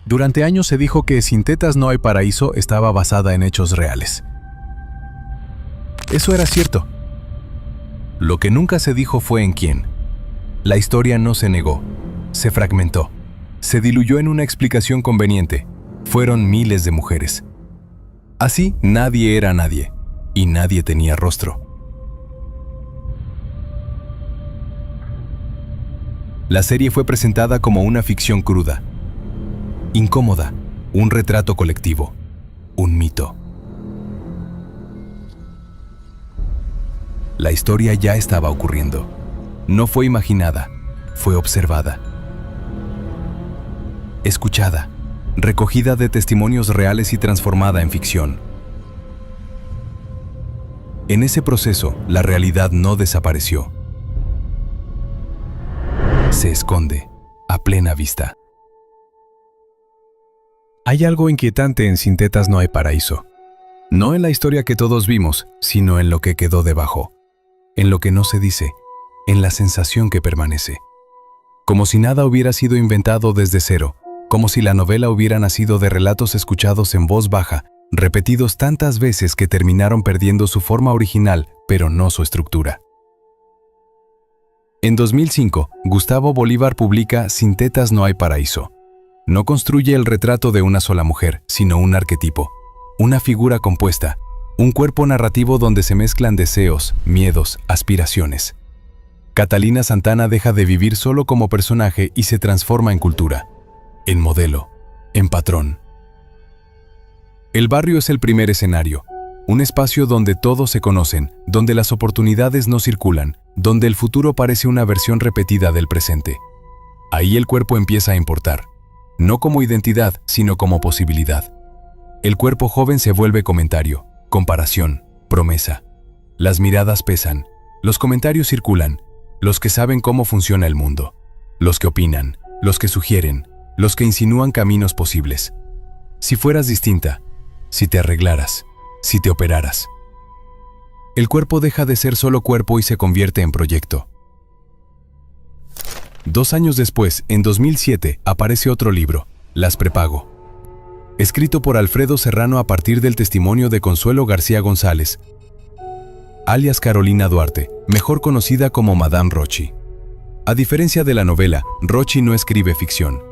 Durante años se dijo que Sin tetas no hay paraíso estaba basada en hechos reales. Eso era cierto. Lo que nunca se dijo fue en quién. La historia no se negó, se fragmentó, se diluyó en una explicación conveniente. Fueron miles de mujeres. Así, nadie era nadie, y nadie tenía rostro. La serie fue presentada como una ficción cruda, incómoda, un retrato colectivo, un mito. La historia ya estaba ocurriendo. No fue imaginada, fue observada, escuchada, recogida de testimonios reales y transformada en ficción. En ese proceso, la realidad no desapareció. Se esconde, a plena vista. Hay algo inquietante en Sin tetas no hay paraíso. No en la historia que todos vimos, sino en lo que quedó debajo. En lo que no se dice, en la sensación que permanece. Como si nada hubiera sido inventado desde cero, como si la novela hubiera nacido de relatos escuchados en voz baja, repetidos tantas veces que terminaron perdiendo su forma original, pero no su estructura. En 2005, Gustavo Bolívar publica Sin tetas no hay paraíso. No construye el retrato de una sola mujer, sino un arquetipo, una figura compuesta, un cuerpo narrativo donde se mezclan deseos, miedos, aspiraciones. Catalina Santana deja de vivir solo como personaje y se transforma en cultura, en modelo, en patrón. El barrio es el primer escenario, un espacio donde todos se conocen, donde las oportunidades no circulan, donde el futuro parece una versión repetida del presente. Ahí el cuerpo empieza a importar. No como identidad, sino como posibilidad. El cuerpo joven se vuelve comentario, comparación, promesa. Las miradas pesan, los comentarios circulan, los que saben cómo funciona el mundo, los que opinan, los que sugieren, los que insinúan caminos posibles. Si fueras distinta, si te arreglaras, si te operaras. El cuerpo deja de ser solo cuerpo y se convierte en proyecto. 2 años después, en 2007, aparece otro libro, Las prepago. Escrito por Alfredo Serrano a partir del testimonio de Consuelo García González, alias Carolina Duarte, mejor conocida como Madame Rochi. A diferencia de la novela, Rochi no escribe ficción.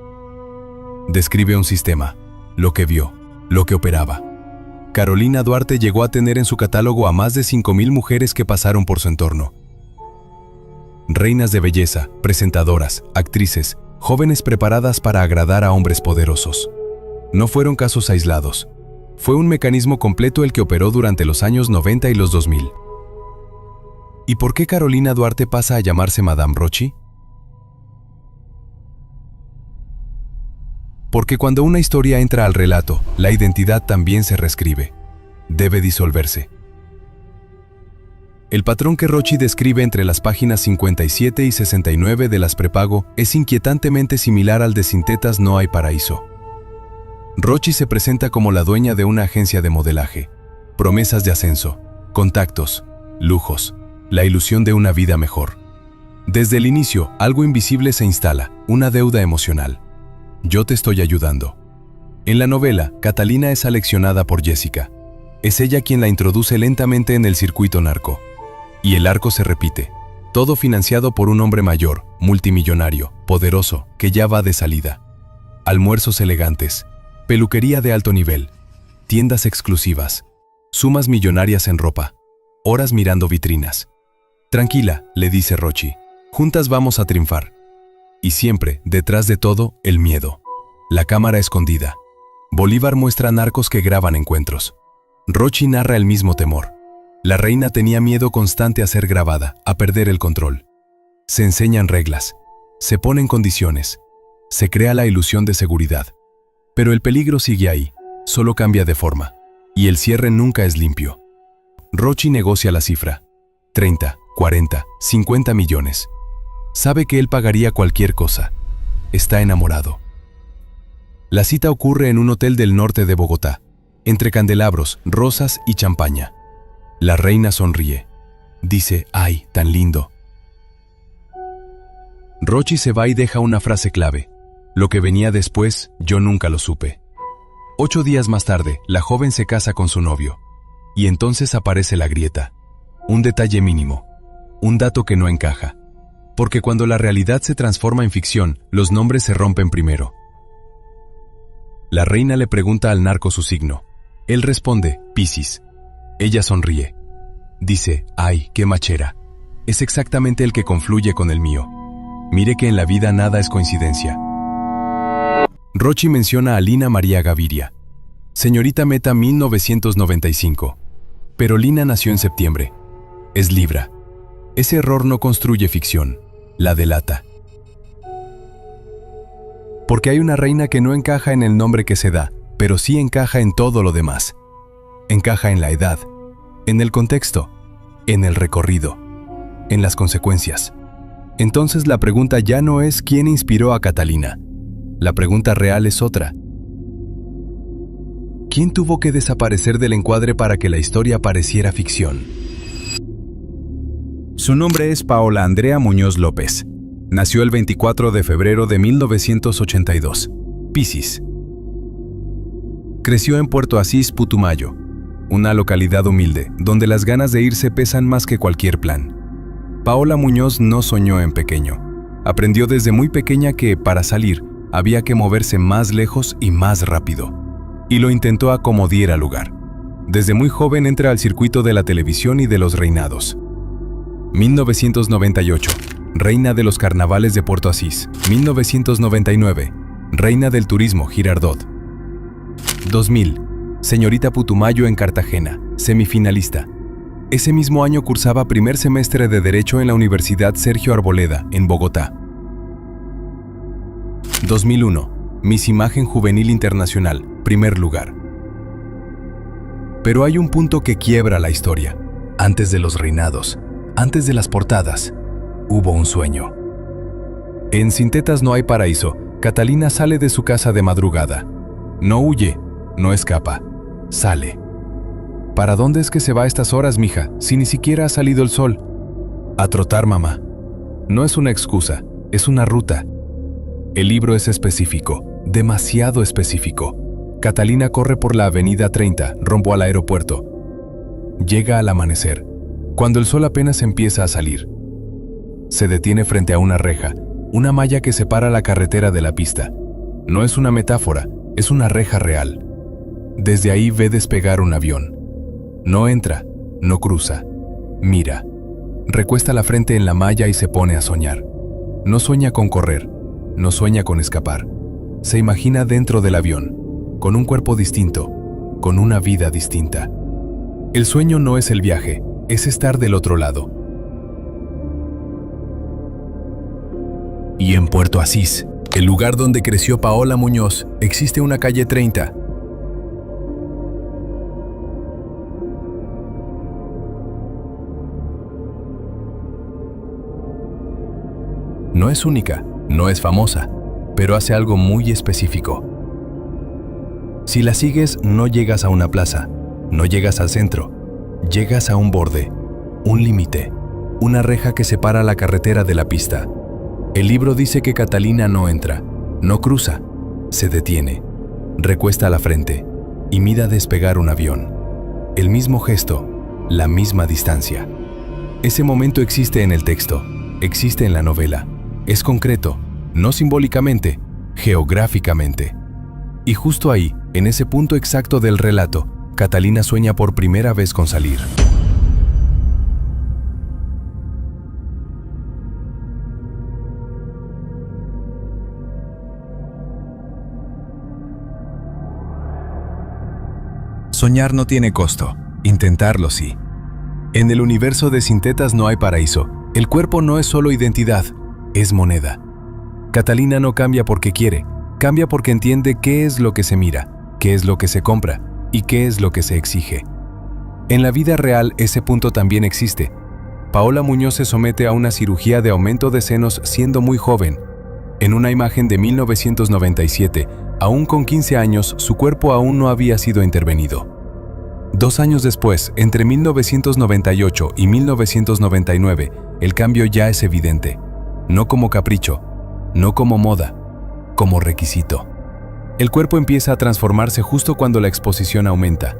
Describe un sistema, lo que vio, lo que operaba. Carolina Duarte llegó a tener en su catálogo a más de 5,000 mujeres que pasaron por su entorno. Reinas de belleza, presentadoras, actrices, jóvenes preparadas para agradar a hombres poderosos. No fueron casos aislados. Fue un mecanismo completo el que operó durante los años 90 y los 2000. ¿Y por qué Carolina Duarte pasa a llamarse Madame Rochi? Porque cuando una historia entra al relato, la identidad también se reescribe. Debe disolverse. El patrón que Rochi describe entre las páginas 57 y 69 de Las prepago es inquietantemente similar al de Sin tetas no hay paraíso. Rochi se presenta como la dueña de una agencia de modelaje, promesas de ascenso, contactos, lujos, la ilusión de una vida mejor. Desde el inicio, algo invisible se instala, una deuda emocional. Yo te estoy ayudando. En la novela, Catalina es aleccionada por Jessica. Es ella quien la introduce lentamente en el circuito narco. Y el arco se repite, todo financiado por un hombre mayor, multimillonario, poderoso, que ya va de salida. Almuerzos elegantes, peluquería de alto nivel, tiendas exclusivas, sumas millonarias en ropa, horas mirando vitrinas. Tranquila, le dice Rochi, juntas vamos a triunfar. Y siempre, detrás de todo, el miedo. La cámara escondida. Bolívar muestra narcos que graban encuentros. Rochi narra el mismo temor. La reina tenía miedo constante a ser grabada, a perder el control. Se enseñan reglas, se ponen condiciones, se crea la ilusión de seguridad. Pero el peligro sigue ahí, solo cambia de forma, y el cierre nunca es limpio. Rochi negocia la cifra, 30, 40, 50 millones. Sabe que él pagaría cualquier cosa. Está enamorado. La cita ocurre en un hotel del norte de Bogotá, entre candelabros, rosas y champaña. La reina sonríe. Dice, ¡ay, tan lindo! Rochi se va y deja una frase clave. Lo que venía después, yo nunca lo supe. 8 días más tarde, la joven se casa con su novio. Y entonces aparece la grieta. Un detalle mínimo. Un dato que no encaja. Porque cuando la realidad se transforma en ficción, los nombres se rompen primero. La reina le pregunta al narco su signo. Él responde, Piscis. Ella sonríe. Dice, ¡ay, qué machera! Es exactamente el que confluye con el mío. Mire que en la vida nada es coincidencia. Rochi menciona a Lina María Gaviria. Señorita Meta 1995. Pero Lina nació en septiembre. Es Libra. Ese error no construye ficción, la delata. Porque hay una reina que no encaja en el nombre que se da, pero sí encaja en todo lo demás. Encaja en la edad, en el contexto, en el recorrido, en las consecuencias. Entonces la pregunta ya no es quién inspiró a Catalina. La pregunta real es otra. ¿Quién tuvo que desaparecer del encuadre para que la historia pareciera ficción? Su nombre es Paola Andrea Muñoz López. Nació el 24 de febrero de 1982. Piscis. Creció en Puerto Asís, Putumayo, una localidad humilde, donde las ganas de irse pesan más que cualquier plan. Paola Muñoz no soñó en pequeño. Aprendió desde muy pequeña que, para salir, había que moverse más lejos y más rápido. Y lo intentó a como diera lugar. Desde muy joven entra al circuito de la televisión y de los reinados. 1998. Reina de los carnavales de Puerto Asís. 1999. Reina del turismo Girardot. 2000. Señorita Putumayo en Cartagena, semifinalista. Ese mismo año cursaba primer semestre de Derecho en la Universidad Sergio Arboleda, en Bogotá. 2001. Miss Imagen Juvenil Internacional, primer lugar. Pero hay un punto que quiebra la historia. Antes de los reinados, antes de las portadas, hubo un sueño. En Sin Tetas no hay paraíso, Catalina sale de su casa de madrugada. No huye, no escapa, sale. ¿Para dónde es que se va a estas horas, mija, si ni siquiera ha salido el sol? A trotar, mamá. No es una excusa, es una ruta. El libro es específico, demasiado específico. Catalina corre por la avenida 30, rumbo al aeropuerto. Llega al amanecer, cuando el sol apenas empieza a salir. Se detiene frente a una reja, una malla que separa la carretera de la pista. No es una metáfora, es una reja real. Desde ahí ve despegar un avión. No entra, no cruza, mira. Recuesta la frente en la malla y se pone a soñar. No sueña con correr, no sueña con escapar. Se imagina dentro del avión, con un cuerpo distinto, con una vida distinta. El sueño no es el viaje, es estar del otro lado. Y en Puerto Asís, el lugar donde creció Paola Muñoz, existe una calle 30. No es única, no es famosa, pero hace algo muy específico. Si la sigues, no llegas a una plaza, no llegas al centro, llegas a un borde, un límite, una reja que separa la carretera de la pista. El libro dice que Catalina no entra, no cruza, se detiene, recuesta la frente y mira despegar un avión. El mismo gesto, la misma distancia. Ese momento existe en el texto, existe en la novela. Es concreto, no simbólicamente, geográficamente. Y justo ahí, en ese punto exacto del relato, Catalina sueña por primera vez con salir. Soñar no tiene costo, intentarlo sí. En el universo de Sin Tetas no hay paraíso. El cuerpo no es solo identidad, es moneda. Catalina no cambia porque quiere, cambia porque entiende qué es lo que se mira, qué es lo que se compra y qué es lo que se exige. En la vida real ese punto también existe. Paola Muñoz se somete a una cirugía de aumento de senos siendo muy joven. En una imagen de 1997, aún con 15 años, su cuerpo aún no había sido intervenido. 2 años después, entre 1998 y 1999, el cambio ya es evidente. No como capricho, no como moda, como requisito. El cuerpo empieza a transformarse justo cuando la exposición aumenta,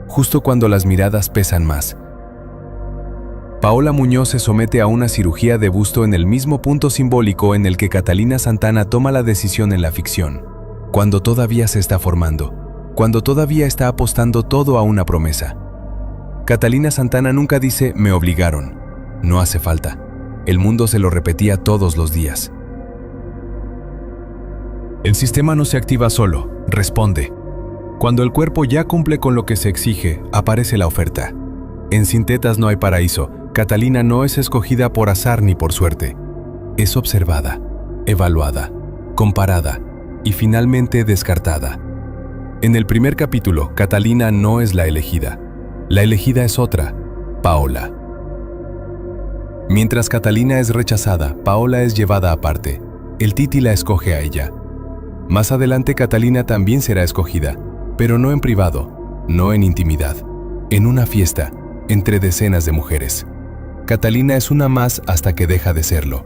justo cuando las miradas pesan más. Paola Muñoz se somete a una cirugía de busto en el mismo punto simbólico en el que Catalina Santana toma la decisión en la ficción, cuando todavía se está formando, cuando todavía está apostando todo a una promesa. Catalina Santana nunca dice «me obligaron». No hace falta. El mundo se lo repetía todos los días. El sistema no se activa solo, responde. Cuando el cuerpo ya cumple con lo que se exige, aparece la oferta. En Sin Tetas No Hay Paraíso, Catalina no es escogida por azar ni por suerte. Es observada, evaluada, comparada y finalmente descartada. En el primer capítulo, Catalina no es la elegida. La elegida es otra, Paola. Mientras Catalina es rechazada, Paola es llevada aparte. El Titi la escoge a ella. Más adelante Catalina también será escogida, pero no en privado, no en intimidad, en una fiesta, entre decenas de mujeres. Catalina es una más hasta que deja de serlo.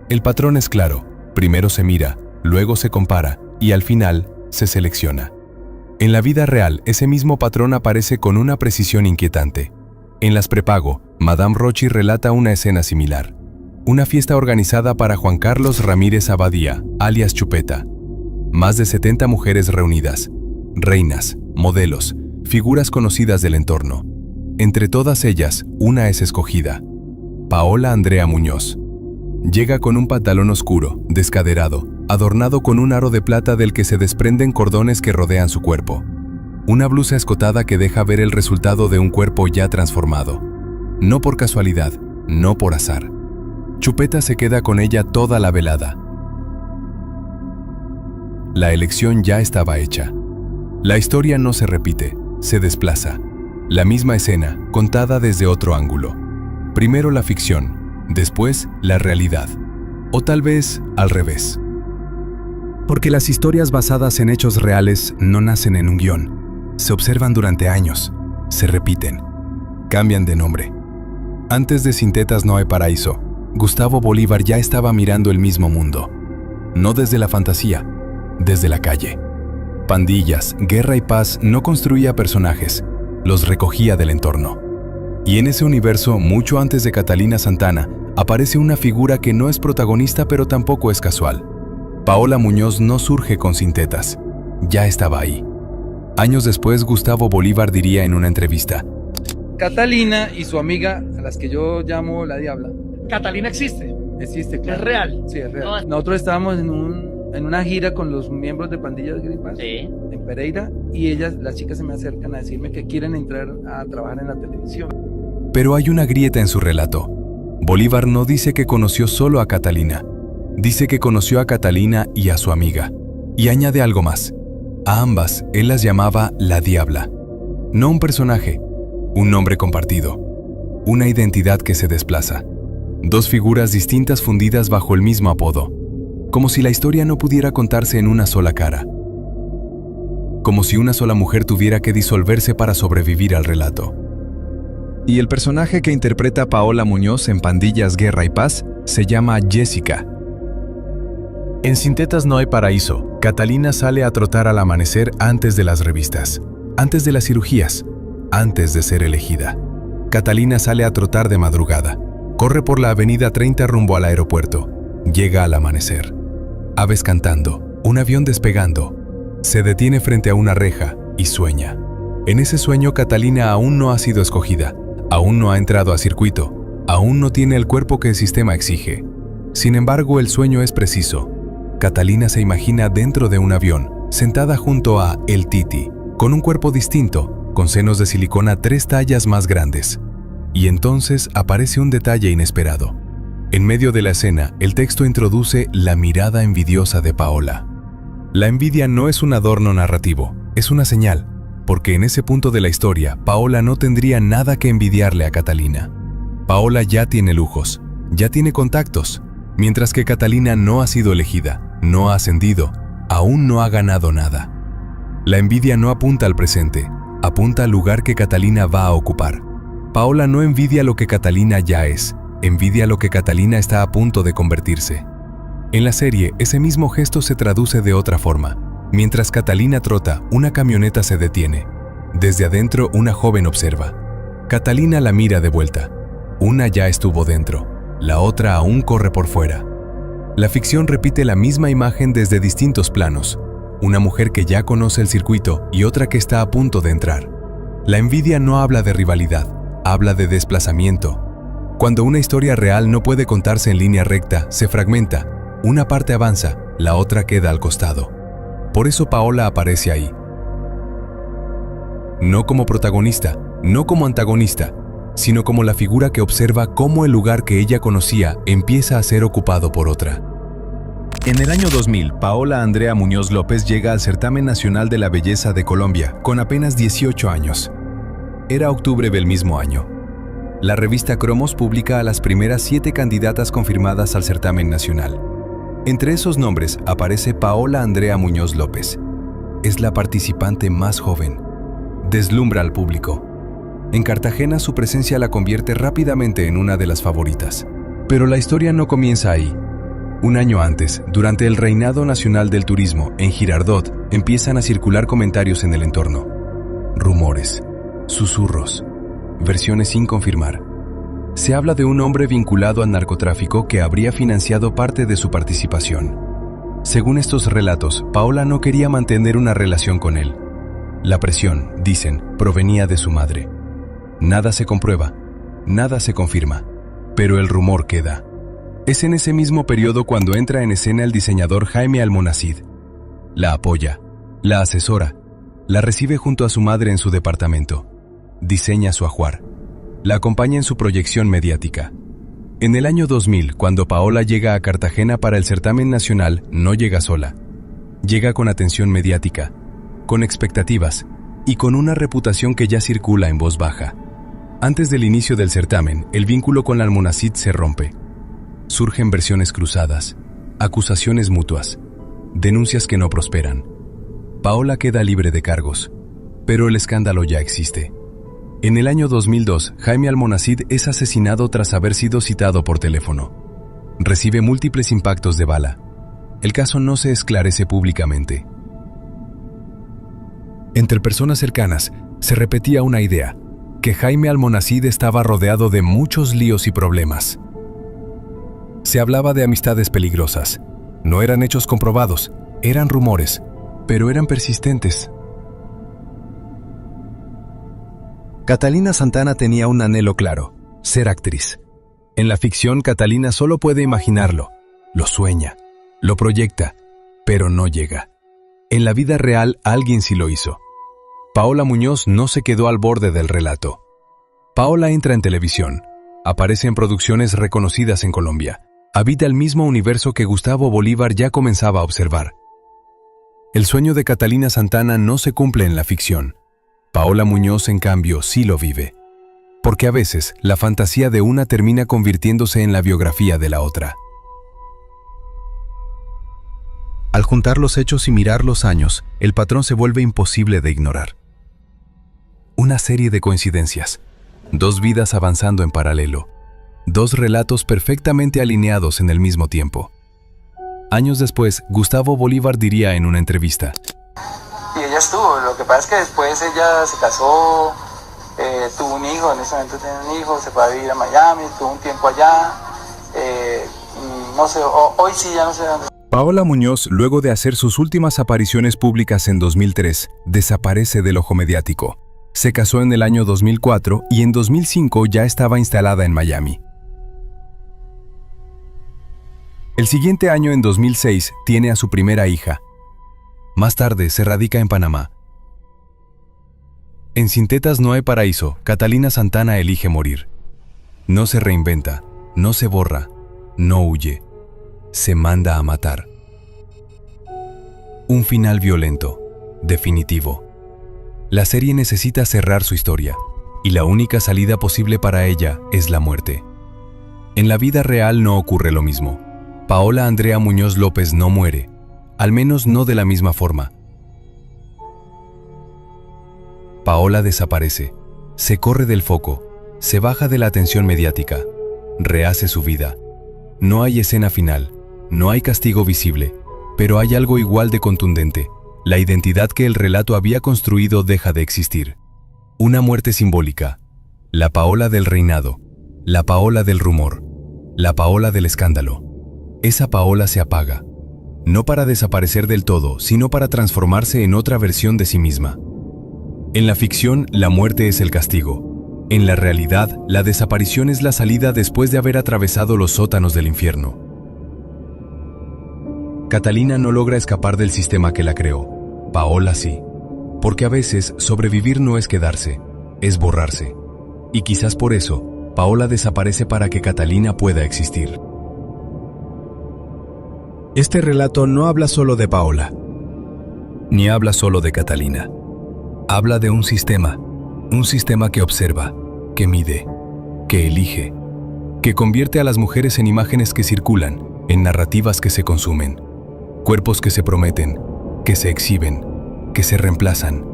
El patrón es claro, primero se mira, luego se compara y al final se selecciona. En la vida real, ese mismo patrón aparece con una precisión inquietante. En Las Prepago, Madame Rochi relata una escena similar. Una fiesta organizada para Juan Carlos Ramírez Abadía, alias Chupeta. Más de 70 mujeres reunidas, reinas, modelos, figuras conocidas del entorno. Entre todas ellas, una es escogida, Paola Andrea Muñoz. Llega con un pantalón oscuro, descaderado, adornado con un aro de plata del que se desprenden cordones que rodean su cuerpo. Una blusa escotada que deja ver el resultado de un cuerpo ya transformado. No por casualidad, no por azar. Chupeta se queda con ella toda la velada. La elección ya estaba hecha. La historia no se repite, se desplaza. La misma escena, contada desde otro ángulo. Primero la ficción, después la realidad. O tal vez al revés. Porque las historias basadas en hechos reales no nacen en un guión. Se observan durante años, se repiten, cambian de nombre. Antes de Sin Tetas No Hay Paraíso, Gustavo Bolívar ya estaba mirando el mismo mundo. No desde la fantasía, desde la calle. Pandillas, guerra y paz no construía personajes, los recogía del entorno. Y en ese universo, mucho antes de Catalina Santana, aparece una figura que no es protagonista pero tampoco es casual. Paola Muñoz no surge con Sin Tetas, ya estaba ahí. Años después, Gustavo Bolívar diría en una entrevista: Catalina y su amiga, a las que yo llamo la Diabla. ¿Catalina existe? Existe, claro. ¿Es real? Sí, es real. No. Nosotros estábamos en una gira con los miembros de Pandillas Gripas en Pereira, y las chicas se me acercan a decirme que quieren entrar a trabajar en la televisión. Pero hay una grieta en su relato. Bolívar no dice que conoció solo a Catalina. Dice que conoció a Catalina y a su amiga. Y añade algo más. A ambas, él las llamaba la Diabla. No un personaje, un nombre compartido. Una identidad que se desplaza. Dos figuras distintas fundidas bajo el mismo apodo. Como si la historia no pudiera contarse en una sola cara. Como si una sola mujer tuviera que disolverse para sobrevivir al relato. Y el personaje que interpreta Paola Muñoz en Pandillas, Guerra y Paz se llama Jessica. En Sin Tetas No Hay Paraíso, Catalina sale a trotar al amanecer antes de las revistas, antes de las cirugías, antes de ser elegida. Catalina sale a trotar de madrugada, corre por la avenida 30 rumbo al aeropuerto, llega al amanecer. Aves cantando, un avión despegando, se detiene frente a una reja y sueña. En ese sueño, Catalina aún no ha sido escogida, aún no ha entrado a circuito, aún no tiene el cuerpo que el sistema exige. Sin embargo, el sueño es preciso. Catalina se imagina dentro de un avión, sentada junto a El Titi, con un cuerpo distinto, con senos de silicona 3 tallas más grandes. Y entonces aparece un detalle inesperado. En medio de la escena, el texto introduce la mirada envidiosa de Paola. La envidia no es un adorno narrativo, es una señal, porque en ese punto de la historia, Paola no tendría nada que envidiarle a Catalina. Paola ya tiene lujos, ya tiene contactos, mientras que Catalina no ha sido elegida, no ha ascendido, aún no ha ganado nada. La envidia no apunta al presente, apunta al lugar que Catalina va a ocupar. Paola no envidia lo que Catalina ya es, envidia lo que Catalina está a punto de convertirse. En la serie, ese mismo gesto se traduce de otra forma. Mientras Catalina trota, una camioneta se detiene. Desde adentro, una joven observa. Catalina la mira de vuelta. Una ya estuvo dentro, la otra aún corre por fuera. La ficción repite la misma imagen desde distintos planos. Una mujer que ya conoce el circuito y otra que está a punto de entrar. La envidia no habla de rivalidad, habla de desplazamiento. Cuando una historia real no puede contarse en línea recta, se fragmenta. Una parte avanza, la otra queda al costado. Por eso Paola aparece ahí. No como protagonista, no como antagonista, sino como la figura que observa cómo el lugar que ella conocía empieza a ser ocupado por otra. En el año 2000, Paola Andrea Muñoz López llega al Certamen Nacional de la Belleza de Colombia, con apenas 18 años. Era octubre del mismo año. La revista Cromos publica a las primeras 7 candidatas confirmadas al certamen nacional. Entre esos nombres aparece Paola Andrea Muñoz López. Es la participante más joven. Deslumbra al público. En Cartagena su presencia la convierte rápidamente en una de las favoritas. Pero la historia no comienza ahí. Un año antes, durante el Reinado Nacional del Turismo, en Girardot, empiezan a circular comentarios en el entorno. Rumores, susurros, versiones sin confirmar. Se habla de un hombre vinculado al narcotráfico que habría financiado parte de su participación. Según estos relatos, Paola no quería mantener una relación con él. La presión, dicen, provenía de su madre. Nada se comprueba, nada se confirma, pero el rumor queda. Es en ese mismo periodo cuando entra en escena el diseñador Jaime Almonacid. La apoya, la asesora, la recibe junto a su madre en su departamento. Diseña su ajuar. La acompaña en su proyección mediática. En el año 2000, cuando Paola llega a Cartagena para el certamen nacional, no llega sola. Llega con atención mediática, con expectativas y con una reputación que ya circula en voz baja. Antes del inicio del certamen, el vínculo con Almonacid se rompe. Surgen versiones cruzadas, acusaciones mutuas, denuncias que no prosperan. Paola queda libre de cargos, pero el escándalo ya existe. En el año 2002, Jaime Almonacid es asesinado tras haber sido citado por teléfono. Recibe múltiples impactos de bala. El caso no se esclarece públicamente. Entre personas cercanas se repetía una idea, que Jaime Almonacid estaba rodeado de muchos líos y problemas. Se hablaba de amistades peligrosas. No eran hechos comprobados, eran rumores, pero eran persistentes. Catalina Santana tenía un anhelo claro, ser actriz. En la ficción, Catalina solo puede imaginarlo, lo sueña, lo proyecta, pero no llega. En la vida real, alguien sí lo hizo. Paola Muñoz no se quedó al borde del relato. Paola entra en televisión, aparece en producciones reconocidas en Colombia, habita el mismo universo que Gustavo Bolívar ya comenzaba a observar. El sueño de Catalina Santana no se cumple en la ficción. Paola Muñoz, en cambio, sí lo vive. Porque a veces, la fantasía de una termina convirtiéndose en la biografía de la otra. Al juntar los hechos y mirar los años, el patrón se vuelve imposible de ignorar. Una serie de coincidencias. 2 vidas avanzando en paralelo. 2 relatos perfectamente alineados en el mismo tiempo. Años después, Gustavo Bolívar diría en una entrevista: y ella estuvo, lo que pasa es que después ella se casó, tuvo un hijo, en ese momento tiene un hijo, se fue a vivir a Miami, tuvo un tiempo allá, no sé, hoy sí ya no sé dónde. Paola Muñoz, luego de hacer sus últimas apariciones públicas en 2003, desaparece del ojo mediático. Se casó en el año 2004 y en 2005 ya estaba instalada en Miami. El siguiente año, en 2006, tiene a su primera hija. Más tarde se radica en Panamá. En Sin Tetas No Hay Paraíso, Catalina Santana elige morir. No se reinventa, no se borra, no huye. Se manda a matar. Un final violento, definitivo. La serie necesita cerrar su historia, y la única salida posible para ella es la muerte. En la vida real no ocurre lo mismo. Paola Andrea Muñoz López no muere, al menos no de la misma forma. Paola desaparece, se corre del foco, se baja de la atención mediática, rehace su vida. No hay escena final, No hay castigo visible, pero hay algo igual de contundente. La identidad que el relato había construido deja de existir. Una muerte simbólica. La Paola del reinado, la Paola del rumor, la Paola del escándalo. Esa Paola se apaga, no para desaparecer del todo, sino para transformarse en otra versión de sí misma. En la ficción, la muerte es el castigo. En la realidad, la desaparición es la salida después de haber atravesado los sótanos del infierno. Catalina no logra escapar del sistema que la creó. Paola sí. Porque a veces sobrevivir no es quedarse, es borrarse. Y quizás por eso, Paola desaparece para que Catalina pueda existir. Este relato no habla solo de Paola, ni habla solo de Catalina. Habla de un sistema que observa, que mide, que elige, que convierte a las mujeres en imágenes que circulan, en narrativas que se consumen, cuerpos que se prometen, que se exhiben, que se reemplazan.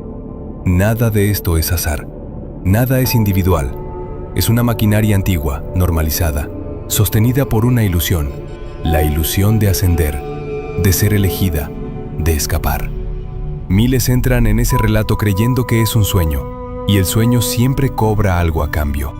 Nada de esto es azar, nada es individual. Es una maquinaria antigua, normalizada, sostenida por una ilusión, la ilusión de ascender, de ser elegida, de escapar. Miles entran en ese relato creyendo que es un sueño, y el sueño siempre cobra algo a cambio.